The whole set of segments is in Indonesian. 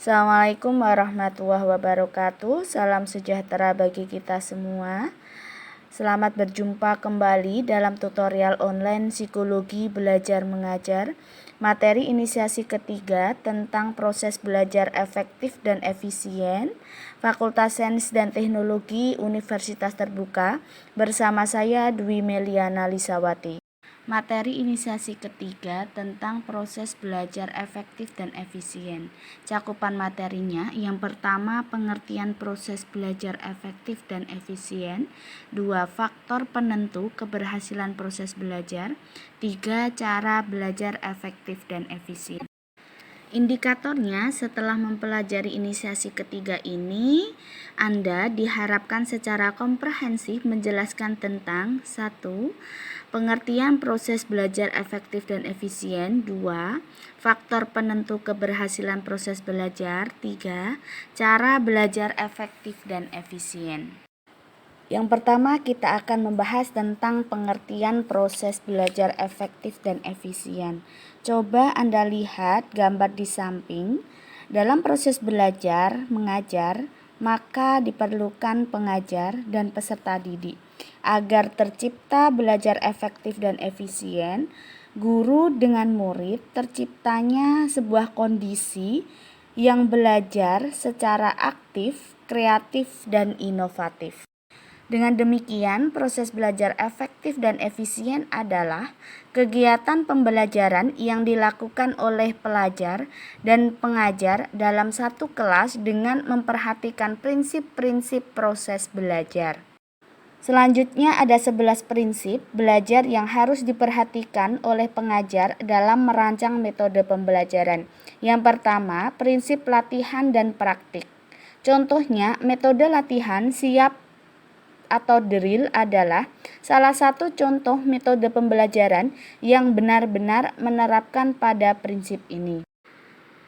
Assalamualaikum warahmatullahi wabarakatuh. Salam sejahtera bagi kita semua. Selamat berjumpa kembali dalam tutorial online Psikologi Belajar Mengajar, materi inisiasi ketiga tentang proses belajar efektif dan efisien, Fakultas Sains dan Teknologi Universitas Terbuka, bersama saya Dwi Meliana Lisawati. Materi inisiasi ketiga tentang proses belajar efektif dan efisien. Cakupan materinya yang pertama pengertian proses belajar efektif dan efisien, 2 faktor penentu keberhasilan proses belajar, 3 cara belajar efektif dan efisien. Indikatornya setelah mempelajari inisiasi ketiga ini, Anda diharapkan secara komprehensif menjelaskan tentang 1. Pengertian proses belajar efektif dan efisien, 2. Faktor penentu keberhasilan proses belajar, 3. Cara belajar efektif dan efisien. Yang pertama kita akan membahas tentang pengertian proses belajar efektif dan efisien. Coba Anda lihat gambar di samping. Dalam proses belajar mengajar, maka diperlukan pengajar dan peserta didik. Agar tercipta belajar efektif dan efisien, guru dengan murid terciptanya sebuah kondisi yang belajar secara aktif, kreatif, dan inovatif. Dengan demikian, proses belajar efektif dan efisien adalah kegiatan pembelajaran yang dilakukan oleh pelajar dan pengajar dalam satu kelas dengan memperhatikan prinsip-prinsip proses belajar. Selanjutnya ada 11 prinsip belajar yang harus diperhatikan oleh pengajar dalam merancang metode pembelajaran. Yang pertama, prinsip latihan dan praktik. Contohnya, metode latihan siap atau drill adalah salah satu contoh metode pembelajaran yang benar-benar menerapkan pada prinsip ini.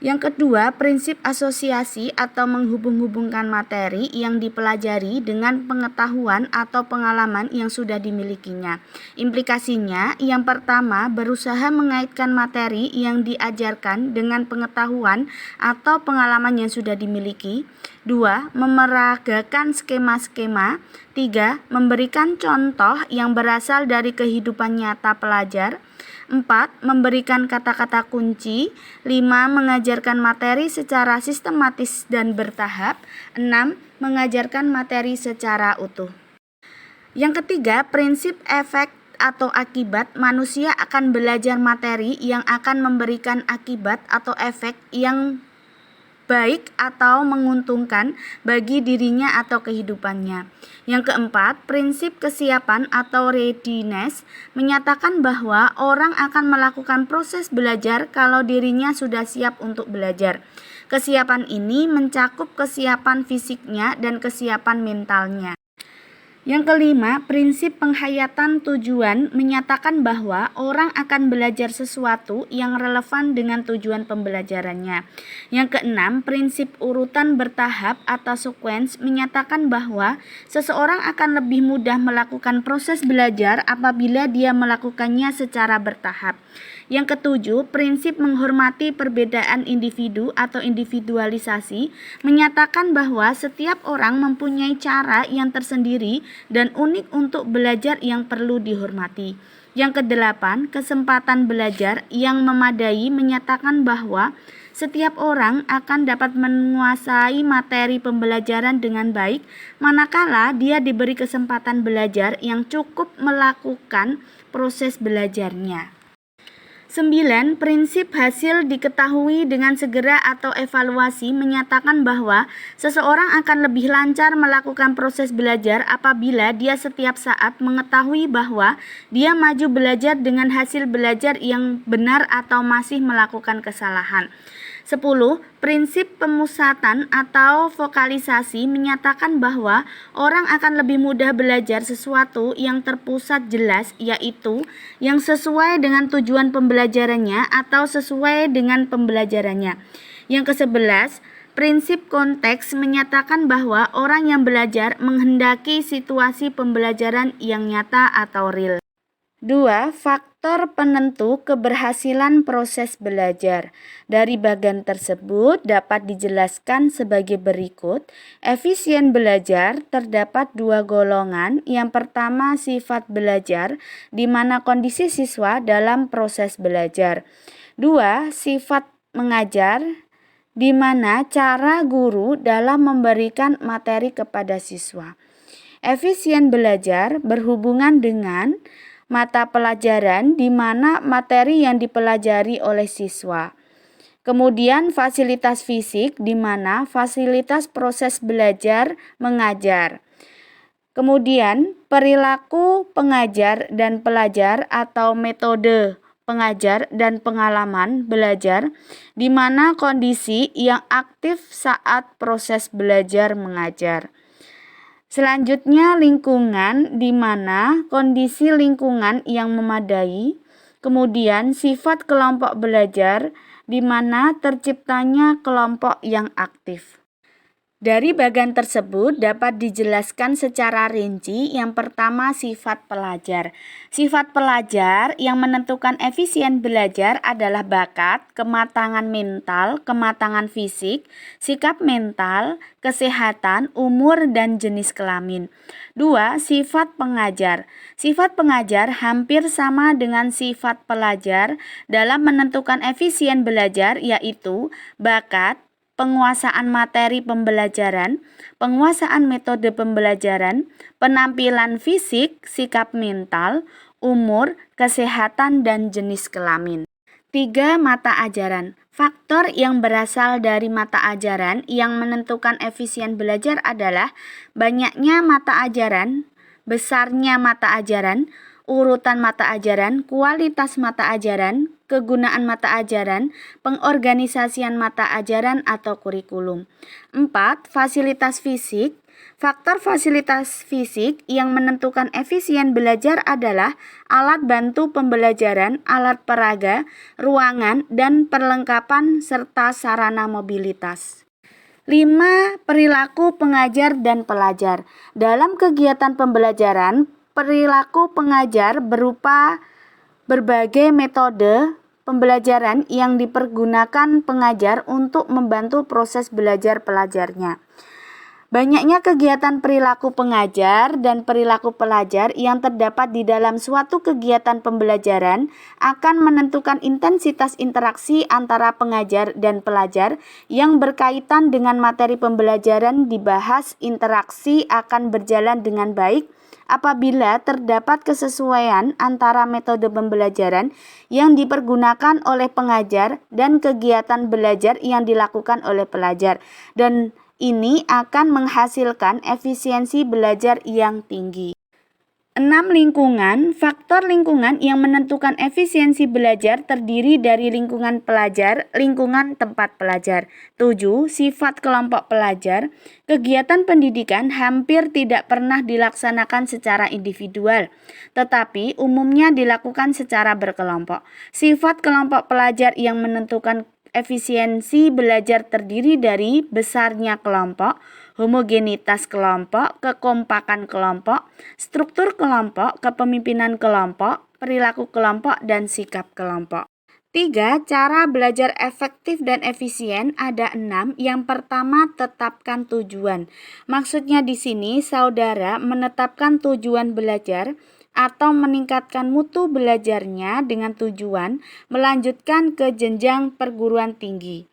Yang kedua, prinsip asosiasi atau menghubung-hubungkan materi yang dipelajari dengan pengetahuan atau pengalaman yang sudah dimilikinya. Implikasinya, yang pertama, berusaha mengaitkan materi yang diajarkan dengan pengetahuan atau pengalaman yang sudah dimiliki. 2. Memeragakan skema-skema. 3. Memberikan contoh yang berasal dari kehidupan nyata pelajar. 4. Memberikan kata-kata kunci. 5. Mengajarkan materi secara sistematis dan bertahap. 6. Mengajarkan materi secara utuh. Yang ketiga, prinsip efek atau akibat. Manusia akan belajar materi yang akan memberikan akibat atau efek yang baik atau menguntungkan bagi dirinya atau kehidupannya. Yang keempat, prinsip kesiapan atau readiness menyatakan bahwa orang akan melakukan proses belajar kalau dirinya sudah siap untuk belajar. Kesiapan ini mencakup kesiapan fisiknya dan kesiapan mentalnya. Yang kelima, prinsip penghayatan tujuan menyatakan bahwa orang akan belajar sesuatu yang relevan dengan tujuan pembelajarannya. Yang keenam, prinsip urutan bertahap atau sequence menyatakan bahwa seseorang akan lebih mudah melakukan proses belajar apabila dia melakukannya secara bertahap. Yang ketujuh, prinsip menghormati perbedaan individu atau individualisasi menyatakan bahwa setiap orang mempunyai cara yang tersendiri dan unik untuk belajar yang perlu dihormati. Yang kedelapan, kesempatan belajar yang memadai menyatakan bahwa setiap orang akan dapat menguasai materi pembelajaran dengan baik manakala dia diberi kesempatan belajar yang cukup melakukan proses belajarnya. 9. Prinsip hasil diketahui dengan segera atau evaluasi menyatakan bahwa seseorang akan lebih lancar melakukan proses belajar apabila dia setiap saat mengetahui bahwa dia maju belajar dengan hasil belajar yang benar atau masih melakukan kesalahan. 10. Prinsip pemusatan atau fokalisasi menyatakan bahwa orang akan lebih mudah belajar sesuatu yang terpusat jelas, yaitu yang sesuai dengan tujuan pembelajarannya atau sesuai dengan pembelajarannya. Yang ke-11, prinsip konteks menyatakan bahwa orang yang belajar menghendaki situasi pembelajaran yang nyata atau real. 2. Faktor faktor penentu keberhasilan proses belajar. Dari bagian tersebut dapat dijelaskan sebagai berikut. Efisien belajar terdapat dua golongan. Yang pertama sifat belajar, di mana kondisi siswa dalam proses belajar. Dua, sifat mengajar, di mana cara guru dalam memberikan materi kepada siswa. Efisien belajar berhubungan dengan mata pelajaran di mana materi yang dipelajari oleh siswa. Kemudian fasilitas fisik di mana fasilitas proses belajar mengajar. Kemudian perilaku pengajar dan pelajar atau metode pengajar dan pengalaman belajar di mana kondisi yang aktif saat proses belajar mengajar. Selanjutnya lingkungan di mana kondisi lingkungan yang memadai, kemudian sifat kelompok belajar di mana terciptanya kelompok yang aktif. Dari bagian tersebut dapat dijelaskan secara rinci. Yang pertama sifat pelajar. Sifat pelajar yang menentukan efisien belajar adalah bakat, kematangan mental, kematangan fisik, sikap mental, kesehatan, umur, dan jenis kelamin. 2. Sifat pengajar. Sifat pengajar hampir sama dengan sifat pelajar dalam menentukan efisien belajar, yaitu bakat, penguasaan materi pembelajaran, penguasaan metode pembelajaran, penampilan fisik, sikap mental, umur, kesehatan, dan jenis kelamin. 3. Mata ajaran. Faktor yang berasal dari mata ajaran yang menentukan efisien belajar adalah banyaknya mata ajaran, besarnya mata ajaran, urutan mata ajaran, kualitas mata ajaran, kegunaan mata ajaran, pengorganisasian mata ajaran atau kurikulum. 4. Fasilitas fisik. Faktor fasilitas fisik yang menentukan efisien belajar adalah alat bantu pembelajaran, alat peraga, ruangan, dan perlengkapan serta sarana mobilitas. 5. Perilaku pengajar dan pelajar. Dalam kegiatan pembelajaran, perilaku pengajar berupa berbagai metode pembelajaran yang dipergunakan pengajar untuk membantu proses belajar pelajarnya. Banyaknya kegiatan perilaku pengajar dan perilaku pelajar yang terdapat di dalam suatu kegiatan pembelajaran akan menentukan intensitas interaksi antara pengajar dan pelajar yang berkaitan dengan materi pembelajaran dibahas. Interaksi akan berjalan dengan baik apabila terdapat kesesuaian antara metode pembelajaran yang dipergunakan oleh pengajar dan kegiatan belajar yang dilakukan oleh pelajar, dan ini akan menghasilkan efisiensi belajar yang tinggi. 6. Lingkungan. Faktor lingkungan yang menentukan efisiensi belajar terdiri dari lingkungan pelajar, lingkungan tempat pelajar. 7. Sifat kelompok pelajar. Kegiatan pendidikan hampir tidak pernah dilaksanakan secara individual, tetapi umumnya dilakukan secara berkelompok. Sifat kelompok pelajar yang menentukan efisiensi belajar terdiri dari besarnya kelompok, homogenitas kelompok, kekompakan kelompok, struktur kelompok, kepemimpinan kelompok, perilaku kelompok, dan sikap kelompok. 3. Cara belajar efektif dan efisien ada 6. Yang pertama, tetapkan tujuan. Maksudnya di sini saudara menetapkan tujuan belajar atau meningkatkan mutu belajarnya dengan tujuan melanjutkan ke jenjang perguruan tinggi.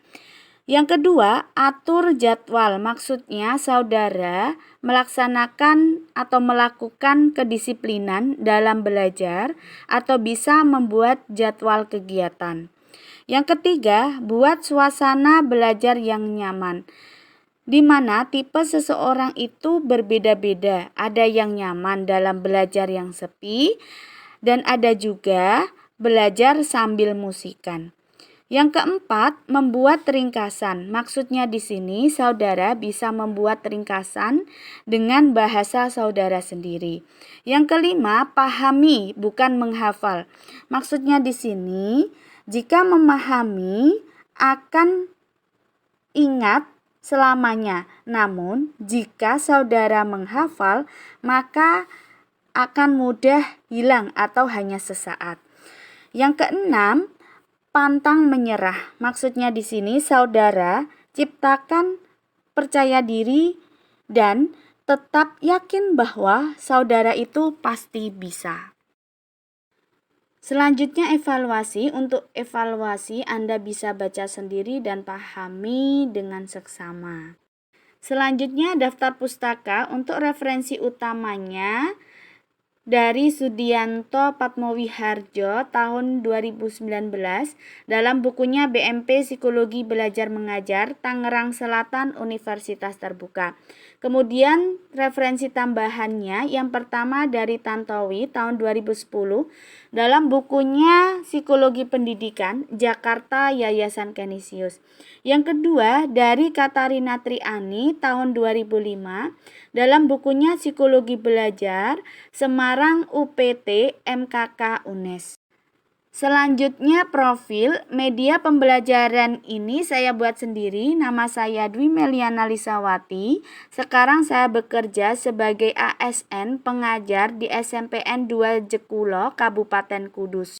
Yang kedua, atur jadwal. Maksudnya saudara melaksanakan atau melakukan kedisiplinan dalam belajar atau bisa membuat jadwal kegiatan. Yang ketiga, buat suasana belajar yang nyaman, di mana tipe seseorang itu berbeda-beda. Ada yang nyaman dalam belajar yang sepi dan ada juga belajar sambil musikan. Yang keempat, membuat ringkasan. Maksudnya di sini saudara bisa membuat ringkasan dengan bahasa saudara sendiri. Yang kelima, pahami bukan menghafal. Maksudnya di sini jika memahami akan ingat selamanya. Namun, jika saudara menghafal, maka akan mudah hilang atau hanya sesaat. Yang keenam, pantang menyerah. Maksudnya di sini saudara ciptakan percaya diri dan tetap yakin bahwa saudara itu pasti bisa. Selanjutnya evaluasi. Untuk evaluasi Anda bisa baca sendiri dan pahami dengan seksama. Selanjutnya daftar pustaka. Untuk referensi utamanya dari Sudianto Patmowiharjo tahun 2019 dalam bukunya BMP Psikologi Belajar Mengajar Tangerang Selatan Universitas Terbuka. Kemudian referensi tambahannya yang pertama dari Tantowi tahun 2010 dalam bukunya Psikologi Pendidikan Jakarta Yayasan Canisius. Yang kedua dari Katarina Triani tahun 2005 dalam bukunya Psikologi Belajar Semarang UPT MKK UNES. Selanjutnya profil media pembelajaran ini saya buat sendiri. Nama saya Dwi Meliana Lisawati. Sekarang saya bekerja sebagai ASN pengajar di SMPN 2 Jekulo, Kabupaten Kudus.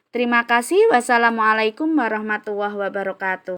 Terima kasih. Wassalamualaikum warahmatullahi wabarakatuh.